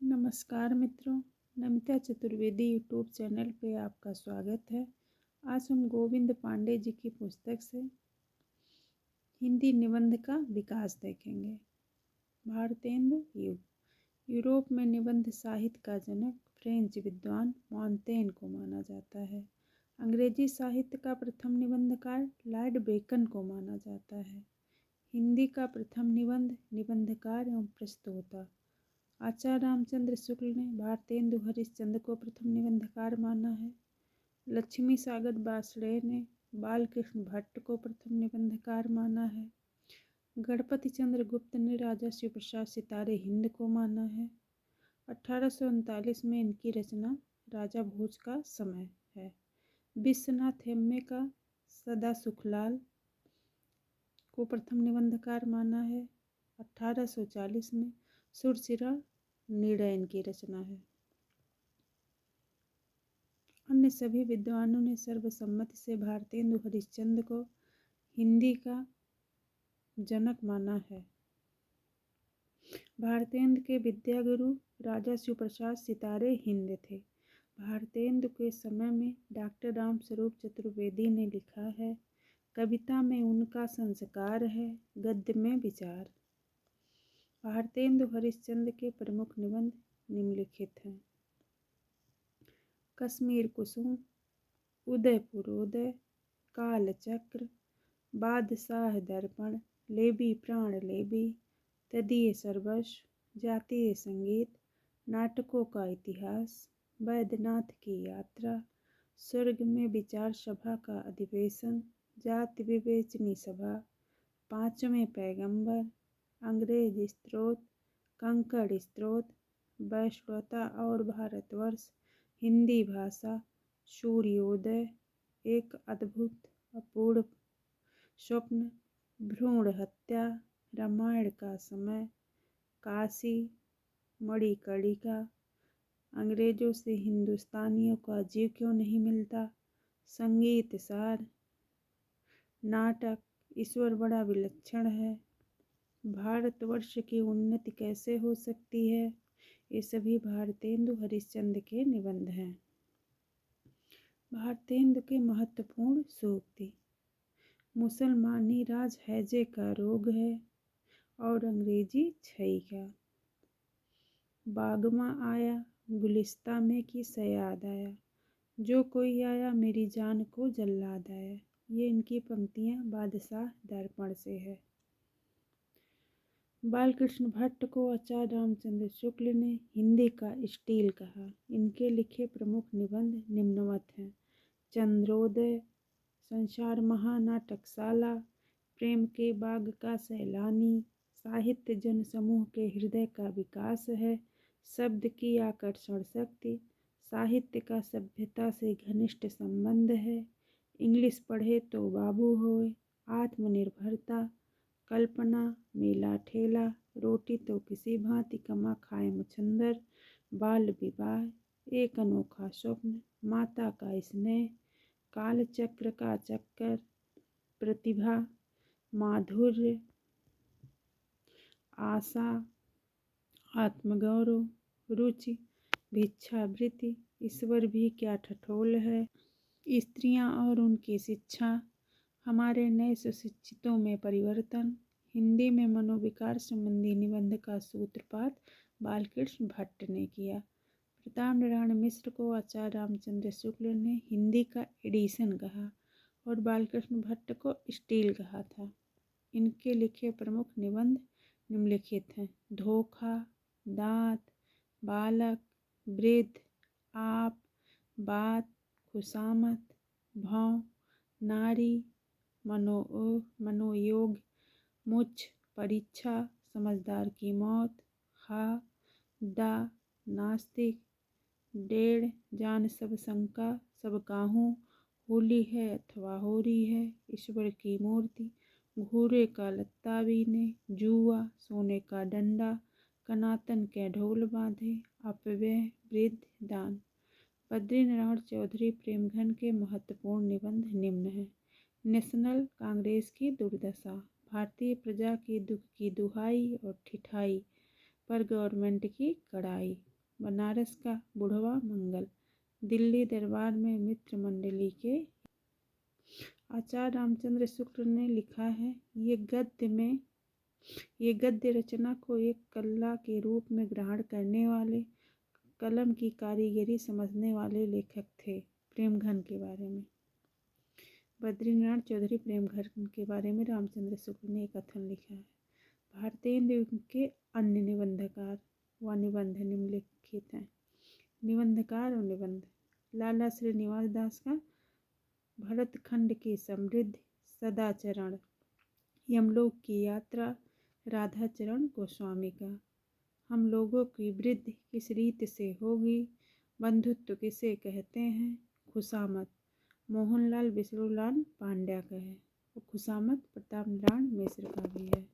नमस्कार मित्रों, Namita Chaturvedi YouTube channel पे आपका स्वागत है। आज हम गोविंद पांडे जी की पुस्तक से हिंदी निबंध का विकास देखेंगे। भारतेंदु युग। यूरोप में निबंध साहित्य का जनक फ्रेंच विद्वान मॉन्टेन को माना जाता है। अंग्रेजी साहित्य का प्रथम निबंधकार लॉर्ड बेकन को माना जाता है। हिंदी का प्रथम निबंध निबंधकार एवं प्रस्तोता आचार्य रामचंद्र शुक्ल ने भारतेंदु हरिश्चंद्र को प्रथम निबंधकार माना है। लक्ष्मी सागर बासड़े ने बालकृष्ण भट्ट को प्रथम निबंधकार माना है। गणपति चंद्र गुप्त ने राजा शिव प्रसाद सितारे हिंद को माना है। 1839 में इनकी रचना राजा भोज का समय है। विश्वनाथ हेम्मे का सदा सुखलाल को प्रथम निबंधकार माना है। 1840 में सुरसिरा निर्णय इनकी रचना है। अन्य सभी विद्वानों ने सर्वसम्मति से भारतेंदु हरिश्चंद्र को हिंदी का जनक माना है। भारतेंदु के विद्यागुरु राजा शिव प्रसाद सितारे हिंद थे। भारतेंदु के समय में डॉक्टर राम स्वरूप चतुर्वेदी ने लिखा है, कविता में उनका संस्कार है, गद्य में विचार। भारतेंदु हरिश्चंद्र के प्रमुख निबंध निम्नलिखित हैं। कश्मीर कुसुम, उदयपुरोदय, कालचक्र, बादशाह दर्पण, लेबी प्राण लेबी, तदीय सर्वस्व, जातीय संगीत, नाटकों का इतिहास, बैद्यनाथ की यात्रा, स्वर्ग में विचार सभा का अधिवेशन, जाति विवेचनी सभा, पांचवें पैगंबर, अंग्रेज स्त्रोत, कंकड़ स्त्रोत, वैश्वता और भारतवर्ष, हिंदी भाषा, सूर्योदय, एक अद्भुत अपूर्व स्वप्न, भ्रूण हत्या, रामायण का समय, काशी, मणिकर्णिका, अंग्रेजों से हिंदुस्तानियों का जीव क्यों नहीं मिलता, संगीत सार, नाटक, ईश्वर बड़ा विलक्षण है, भारतवर्ष की उन्नति कैसे हो सकती है। ये सभी भारतेंदु हरिश्चंद्र के निबंध हैं। भारतेंदु के महत्वपूर्ण सूक्ति। मुसलमानी राज हैजे का रोग है और अंग्रेजी छई का। बागमा आया गुलिस्ता में की सयाद आया, जो कोई आया मेरी जान को जल्लाद आया। ये इनकी पंक्तियां बादशाह दर्पण से है। बालकृष्ण भट्ट को आचार्य रामचंद्र शुक्ल ने हिंदी का स्टील कहा। इनके लिखे प्रमुख निबंध निम्नवत हैं। चंद्रोदय, संसार महानाटकशाला, प्रेम के बाग का सैलानी, साहित्य जन समूह के हृदय का विकास है, शब्द की आकर्षण शक्ति, साहित्य का सभ्यता से घनिष्ठ संबंध है, इंग्लिश पढ़े तो बाबू होए, आत्मनिर्भरता, कल्पना, मेला ठेला, रोटी तो किसी भांति कमा खाए मछंदर, बाल विवाह, एक अनोखा स्वप्न, माता का स्नेह, कालचक्र का चक्कर, प्रतिभा, माधुर्य, आशा, आत्मगौरव, रुचि, भिक्षावृत्ति, ईश्वर भी क्या ठठोल है, स्त्रियां और उनकी शिक्षा, हमारे नए सुशिक्षितों में परिवर्तन, हिंदी में मनोविकार संबंधी निबंध का सूत्रपात बालकृष्ण भट्ट ने किया। प्रताप नारायण मिश्र को आचार्य रामचंद्र शुक्ल ने हिंदी का एडिशन कहा और बालकृष्ण भट्ट को स्टील कहा था। इनके लिखे प्रमुख निबंध निम्नलिखित हैं। धोखा, दांत, बालक, वृद्ध, आप, बात, खुशामत, भाव, नारी, मनोयोग, मुझ, परीक्षा, समझदार की मौत, हा, दा, नास्तिक, डेढ़, जान सब शंका, सब काहूँ, होली है अथवा हो रही है, ईश्वर की मूर्ति, घूरे का लत्ता बीने, जुआ, सोने का डंडा, कनातन के ढोल बांधे, अपव्यय, वृद्ध, दान। बद्रीनारायण चौधरी प्रेमघन के महत्वपूर्ण निबंध निम्न हैं। नेशनल कांग्रेस की दुर्दशा, भारतीय प्रजा की दुख की दुहाई और ठिठाई पर गवर्नमेंट की कड़ाई, बनारस का बुढ़वा मंगल। दिल्ली दरबार में मित्र मंडली के। आचार्य रामचंद्र शुक्ल ने लिखा है, ये गद्य रचना को एक कला के रूप में ग्रहण करने वाले, कलम की कारीगरी समझने वाले लेखक थे। प्रेमघन के बारे में बद्रीनारायण चौधरी प्रेमघन के बारे में रामचंद्र शुक्ल ने एक कथन लिखा है। भारतेंदु युग के अन्य निबंधकार व निबंध निम्नलिखित हैं। निबंधकार और निबंध। लाला श्रीनिवास दास का भरतखंड के समृद्ध सदाचरण, यमलोक की यात्रा राधाचरण गोस्वामी का, हम लोगों की वृद्धि किस रीत से होगी, बंधुत्व किसे कहते हैं, खुशामत मोहनलाल विष्णुलाल पांड्या का है और खुशामत प्रताप नारायण मिश्र का भी है।